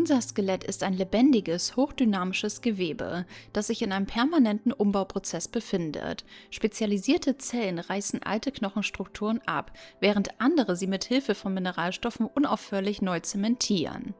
Unser Skelett ist ein lebendiges, hochdynamisches Gewebe, das sich in einem permanenten Umbauprozess befindet. Spezialisierte Zellen reißen alte Knochenstrukturen ab, während andere sie mit Hilfe von Mineralstoffen unaufhörlich neu zementieren.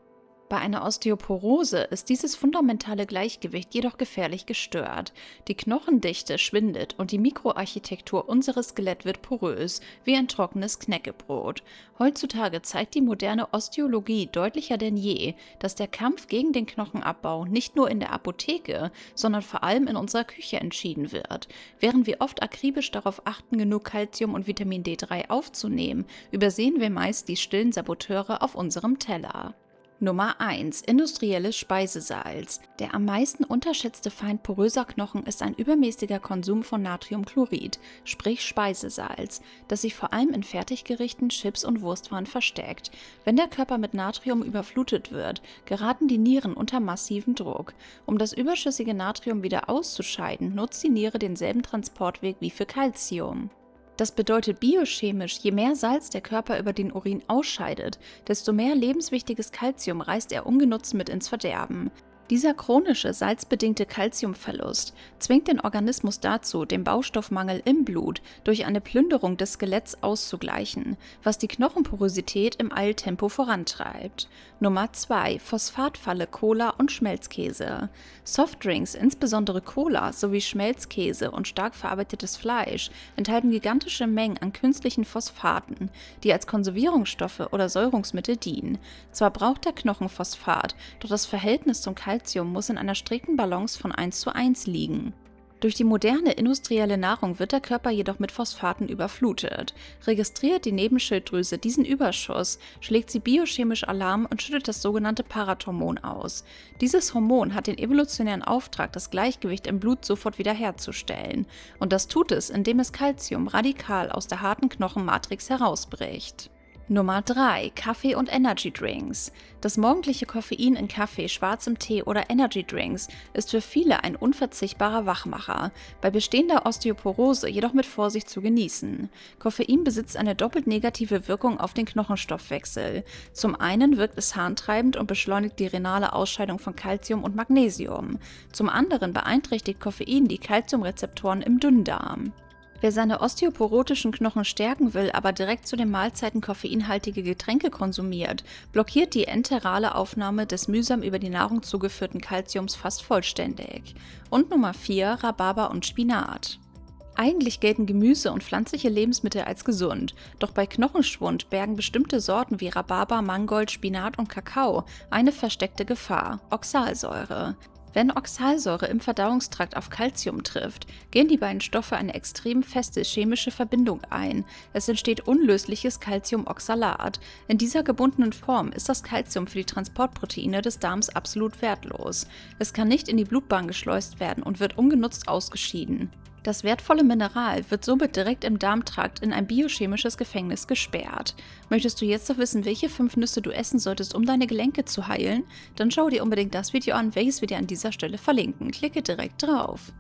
Bei einer Osteoporose ist dieses fundamentale Gleichgewicht jedoch gefährlich gestört. Die Knochendichte schwindet und die Mikroarchitektur unseres Skeletts wird porös, wie ein trockenes Knäckebrot. Heutzutage zeigt die moderne Osteologie deutlicher denn je, dass der Kampf gegen den Knochenabbau nicht nur in der Apotheke, sondern vor allem in unserer Küche entschieden wird. Während wir oft akribisch darauf achten, genug Calcium und Vitamin D3 aufzunehmen, übersehen wir meist die stillen Saboteure auf unserem Teller. Nummer 1. Industrielles Speisesalz. Der am meisten unterschätzte Feind poröser Knochen ist ein übermäßiger Konsum von Natriumchlorid, sprich Speisesalz, das sich vor allem in Fertiggerichten, Chips und Wurstwaren versteckt. Wenn der Körper mit Natrium überflutet wird, geraten die Nieren unter massiven Druck. Um das überschüssige Natrium wieder auszuscheiden, nutzt die Niere denselben Transportweg wie für Calcium. Das bedeutet biochemisch, je mehr Salz der Körper über den Urin ausscheidet, desto mehr lebenswichtiges Calcium reißt er ungenutzt mit ins Verderben. Dieser chronische, salzbedingte Calciumverlust zwingt den Organismus dazu, den Baustoffmangel im Blut durch eine Plünderung des Skeletts auszugleichen, was die Knochenporosität im Eiltempo vorantreibt. Nummer 2. Phosphatfalle Cola und Schmelzkäse. Softdrinks, insbesondere Cola, sowie Schmelzkäse und stark verarbeitetes Fleisch enthalten gigantische Mengen an künstlichen Phosphaten, die als Konservierungsstoffe oder Säurungsmittel dienen. Zwar braucht der Knochen Phosphat, doch das Verhältnis zum Calcium muss in einer strikten Balance von 1:1 liegen. Durch die moderne industrielle Nahrung wird der Körper jedoch mit Phosphaten überflutet. Registriert die Nebenschilddrüse diesen Überschuss, schlägt sie biochemisch Alarm und schüttet das sogenannte Parathormon aus. Dieses Hormon hat den evolutionären Auftrag, das Gleichgewicht im Blut sofort wiederherzustellen. Und das tut es, indem es Calcium radikal aus der harten Knochenmatrix herausbricht. Nummer 3. Kaffee und Energydrinks. Das morgendliche Koffein in Kaffee, schwarzem Tee oder Energydrinks ist für viele ein unverzichtbarer Wachmacher, bei bestehender Osteoporose jedoch mit Vorsicht zu genießen. Koffein besitzt eine doppelt negative Wirkung auf den Knochenstoffwechsel. Zum einen wirkt es harntreibend und beschleunigt die renale Ausscheidung von Calcium und Magnesium. Zum anderen beeinträchtigt Koffein die Calciumrezeptoren im Dünndarm. Wer seine osteoporotischen Knochen stärken will, aber direkt zu den Mahlzeiten koffeinhaltige Getränke konsumiert, blockiert die enterale Aufnahme des mühsam über die Nahrung zugeführten Calciums fast vollständig. Und Nummer 4. Rhabarber und Spinat. Eigentlich gelten Gemüse und pflanzliche Lebensmittel als gesund, doch bei Knochenschwund bergen bestimmte Sorten wie Rhabarber, Mangold, Spinat und Kakao eine versteckte Gefahr: Oxalsäure. Wenn Oxalsäure im Verdauungstrakt auf Calcium trifft, gehen die beiden Stoffe eine extrem feste chemische Verbindung ein. Es entsteht unlösliches Calciumoxalat. In dieser gebundenen Form ist das Calcium für die Transportproteine des Darms absolut wertlos. Es kann nicht in die Blutbahn geschleust werden und wird ungenutzt ausgeschieden. Das wertvolle Mineral wird somit direkt im Darmtrakt in ein biochemisches Gefängnis gesperrt. Möchtest du jetzt noch wissen, welche 5 Nüsse du essen solltest, um deine Gelenke zu heilen? Dann schau dir unbedingt das Video an, welches wir dir an dieser Stelle verlinken. Klicke direkt drauf.